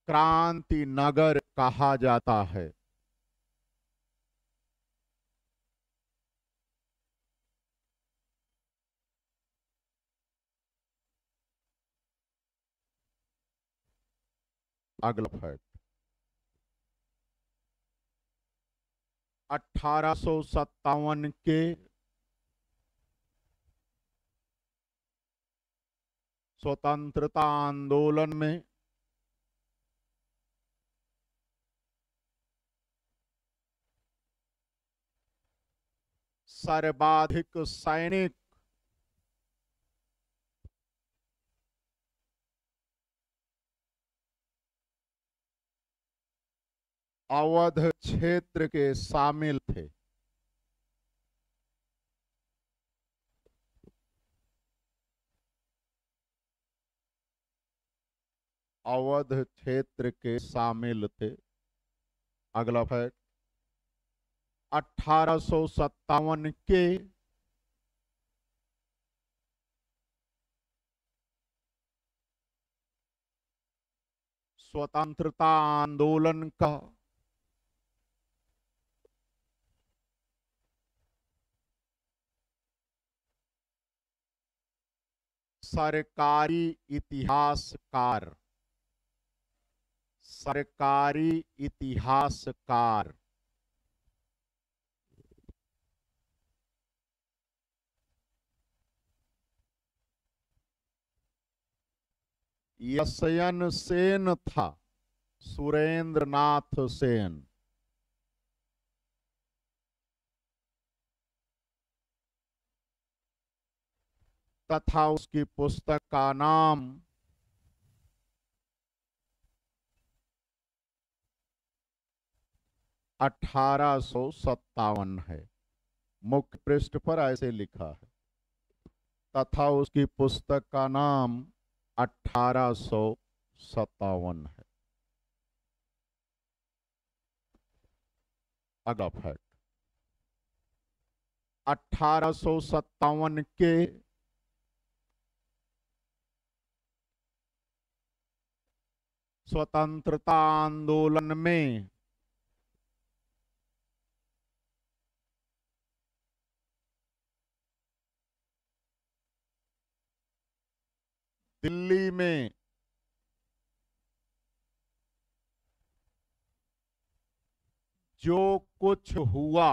Speaker 1: क्रांति नगर कहा जाता है। अगला फैक्ट, 1857 के स्वतंत्रता आंदोलन में सर्वाधिक सैनिक अवध क्षेत्र के शामिल थे। अवध क्षेत्र के शामिल थे। अगला फैक्ट, 1857 के स्वतंत्रता आंदोलन का सरकारी इतिहासकार यशयन सेन था। सुरेंद्र नाथ सेन। तथा उसकी पुस्तक का नाम 1857 है। मुख्य पृष्ठ पर ऐसे लिखा है, तथा उसकी पुस्तक का नाम 1857 है। अगला फैक्ट, 1857 के स्वतंत्रता आंदोलन में दिल्ली में जो कुछ हुआ,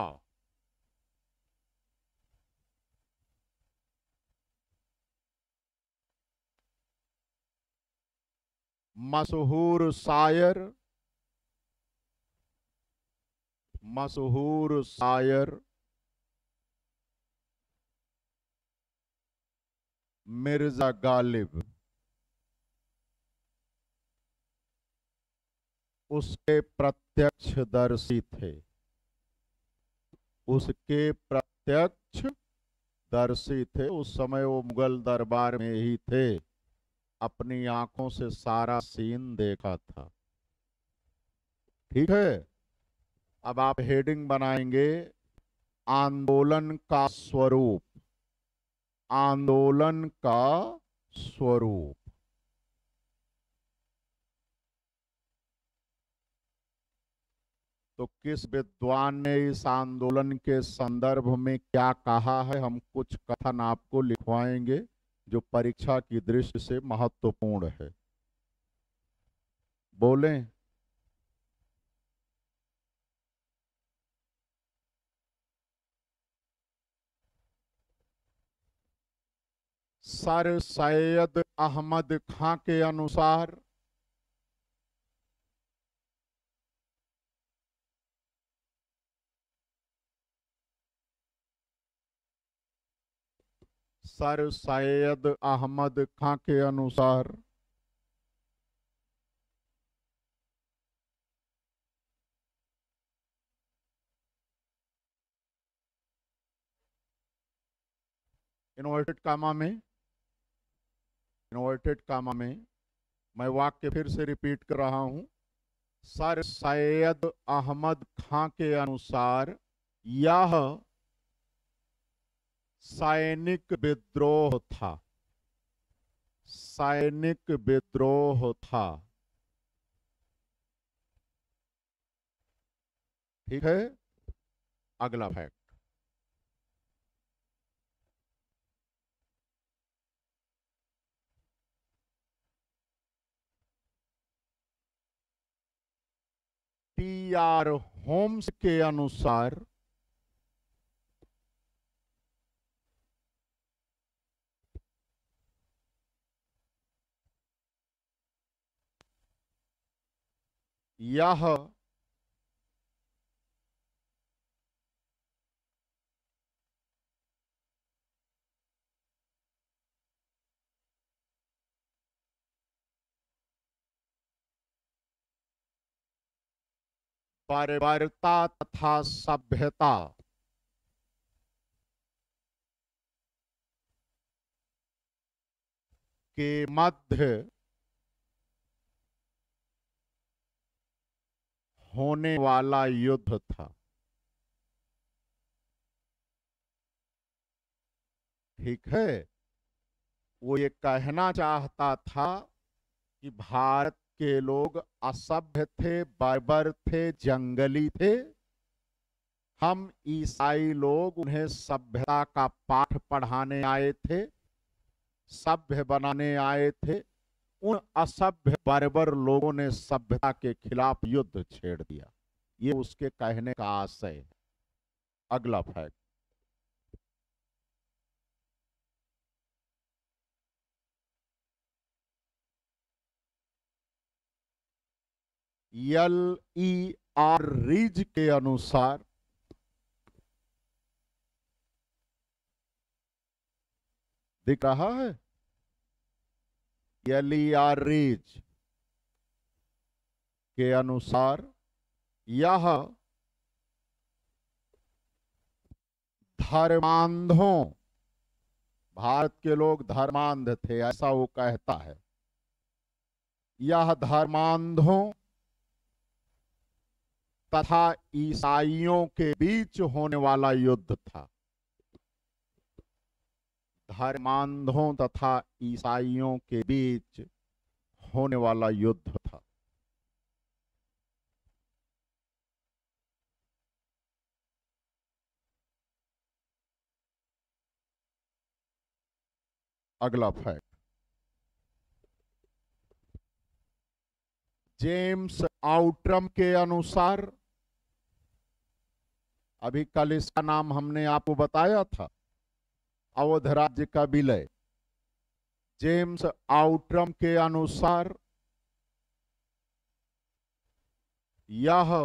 Speaker 1: मशहूर शायर मिर्जा गालिब उसके प्रत्यक्षदर्शी थे। उसके प्रत्यक्षदर्शी थे। उस समय वो मुगल दरबार में ही थे, अपनी आंखों से सारा सीन देखा था। ठीक है, अब आप हेडिंग बनाएंगे आंदोलन का स्वरूप। आंदोलन का स्वरूप। तो किस विद्वान ने इस आंदोलन के संदर्भ में क्या कहा है, हम कुछ कथन आपको लिखवाएंगे जो परीक्षा की दृष्टि से महत्वपूर्ण है। बोलें। सर सैयद अहमद खां के अनुसार सर सैयद अहमद खां के अनुसार इन्वर्टेड कामा में मैं वाक्य फिर से रिपीट कर रहा हूं। सर सैयद अहमद खां के अनुसार यह सैनिक विद्रोह था। सैनिक विद्रोह था। ठीक है, अगला फैक्ट। टी.आर. होम्स के अनुसार यह बर्बरता तथा सभ्यता के मध्य होने वाला युद्ध था। ठीक है, वो ये कहना चाहता था कि भारत के लोग असभ्य थे, बर्बर थे, जंगली थे। हम ईसाई लोग उन्हें सभ्यता का पाठ पढ़ाने आए थे, सभ्य बनाने आए थे। उन असभ्य बर्बर लोगों ने सभ्यता के खिलाफ युद्ध छेड़ दिया। ये उसके कहने का आशय है। अगला फैक्ट। L.E.R. रीज के अनुसार दिख रहा है, L.E.R. रीज के अनुसार यह धर्मांधों, भारत के लोग धर्मांध थे ऐसा वो कहता है, यह धर्मांधों तथा ईसाइयों के बीच होने वाला युद्ध था। धर्मांधों तथा ईसाइयों के बीच होने वाला युद्ध था। अगला फैक्ट, जेम्स आउट्रम के अनुसार, अभी कल इसका नाम हमने आपको बताया था, अवध राज्य का विलय। जेम्स आउट्रम के अनुसार यह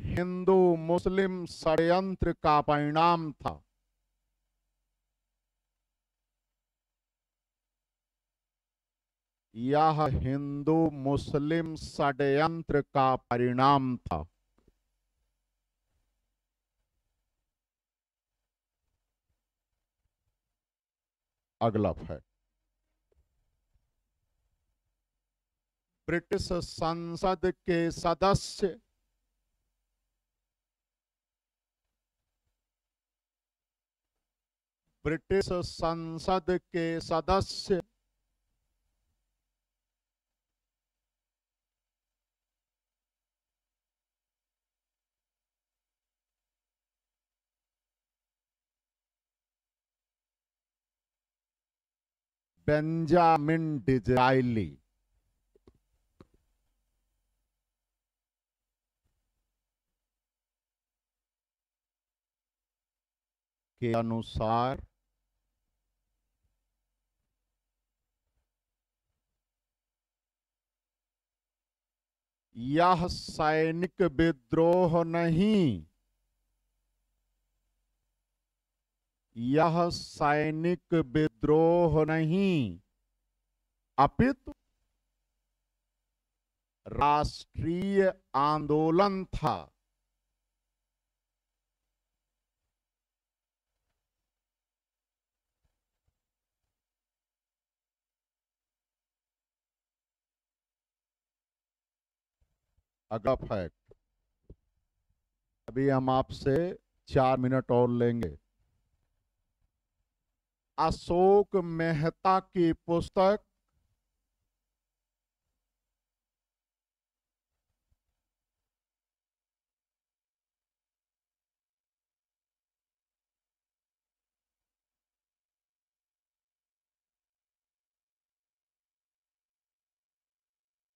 Speaker 1: हिंदू मुस्लिम षड्यंत्र का परिणाम था। यह हिंदू मुस्लिम षड्यंत्र का परिणाम था। अगला फैक्ट, ब्रिटिश संसद के सदस्य ब्रिटिश संसद के सदस्य बेंजामिन डिज़रायली के अनुसार यह सैनिक विद्रोह नहीं, यह सैनिक विद्रोह नहीं, अपितु राष्ट्रीय आंदोलन था। अगला फैक्ट, अभी हम आपसे 4 मिनट और लेंगे। अशोक मेहता की पुस्तक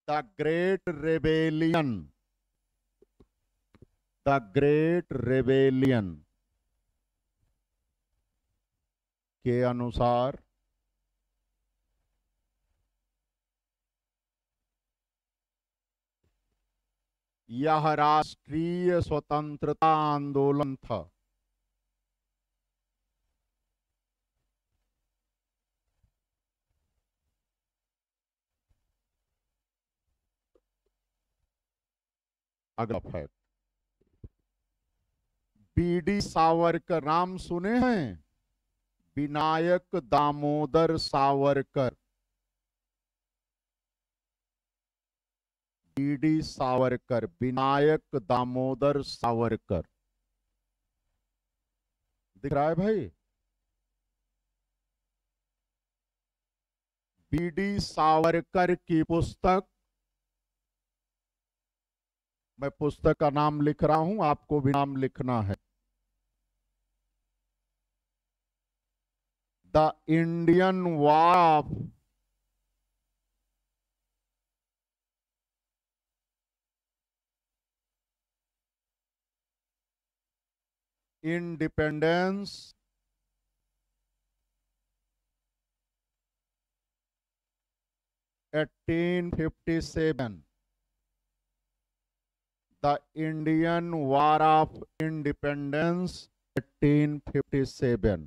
Speaker 1: the great rebellion, the great rebellion के अनुसार यह राष्ट्रीय स्वतंत्रता आंदोलन था। अगला फैक्ट, बीडी सावरकर नाम सुने हैं? विनायक दामोदर सावरकर, बीडी सावरकर, विनायक दामोदर सावरकर, दिख रहा है भाई? बीडी सावरकर की पुस्तक, मैं पुस्तक का नाम लिख रहा हूं, आपको भी नाम लिखना है। The Indian war of independence 1857, the Indian war of independence 1857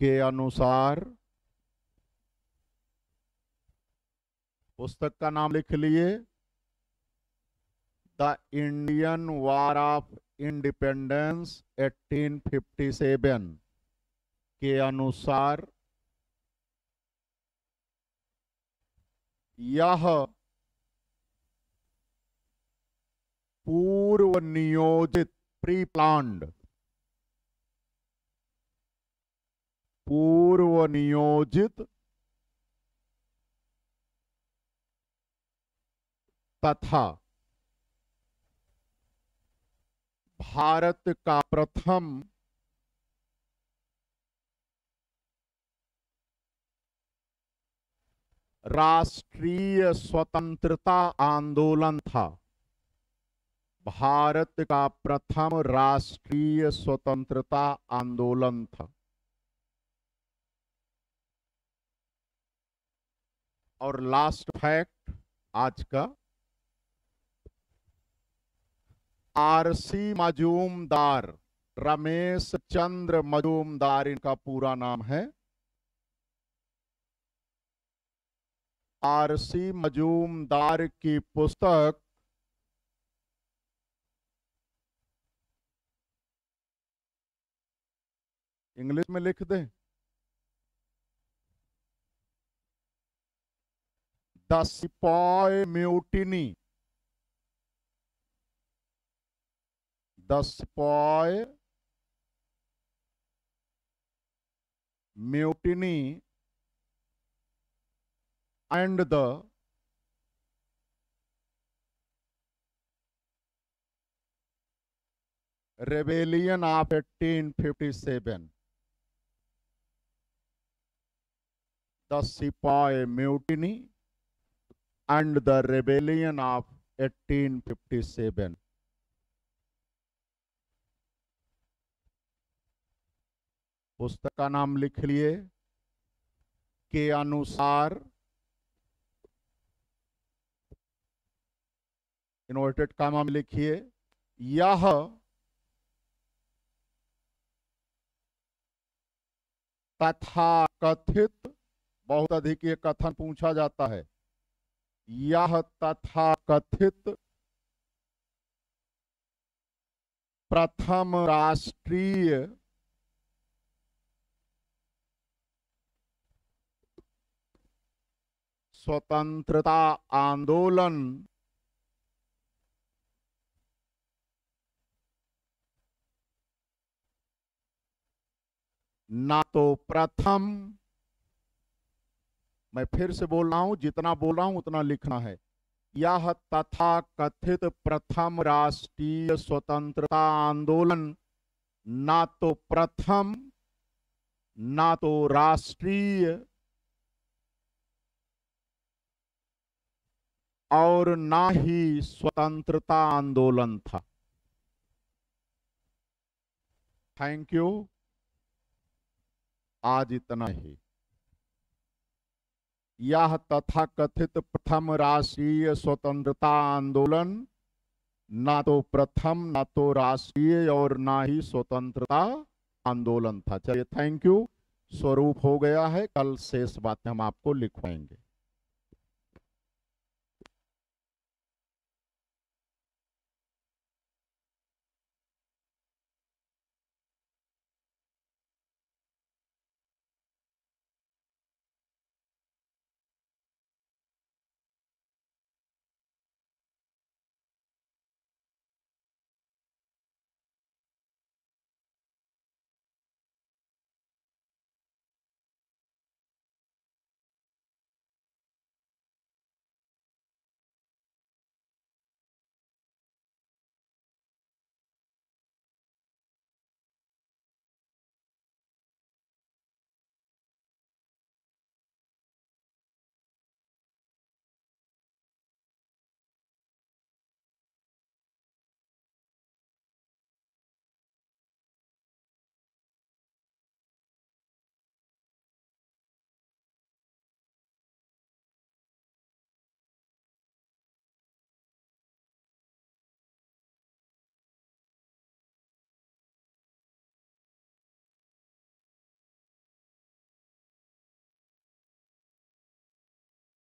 Speaker 1: के अनुसार, पुस्तक का नाम लिख लिए, the Indian war of independence 1857 के अनुसार यह पूर्व नियोजित, प्री प्लान्ड, पूर्व नियोजित तथा भारत का प्रथम राष्ट्रीय स्वतंत्रता आंदोलन था। भारत का प्रथम राष्ट्रीय स्वतंत्रता आंदोलन था। और लास्ट फैक्ट आज का, आरसी मजूमदार, रमेश चंद्र मजूमदार इनका पूरा नाम है। आरसी मजूमदार की पुस्तक इंग्लिश में लिख दें, the sipahi mutiny, the sipahi mutiny and the rebellion of 1857। The sipahi mutiny and the rebellion of 1857। पुस्तक का नाम लिख लिए के अनुसार, इन्वर्टेड कामा में लिखिए, यह तथाकथित, बहुत अधिक ये कथन पूछा जाता है, यह तथाकथित प्रथम राष्ट्रीय स्वतंत्रता आंदोलन ना तो प्रथम, मैं फिर से बोल रहा हूं, जितना बोल रहा हूं उतना लिखना है, यह तथाकथित प्रथम राष्ट्रीय स्वतंत्रता आंदोलन ना तो प्रथम, ना तो राष्ट्रीय और ना ही स्वतंत्रता आंदोलन था। थैंक यू, आज इतना ही। यह तथाकथित प्रथम राष्ट्रीय स्वतंत्रता आंदोलन ना तो प्रथम, ना तो राष्ट्रीय और ना ही स्वतंत्रता आंदोलन था। चलिए, थैंक यू। स्वरूप हो गया है, कल शेष बातें हम आपको लिखवाएंगे।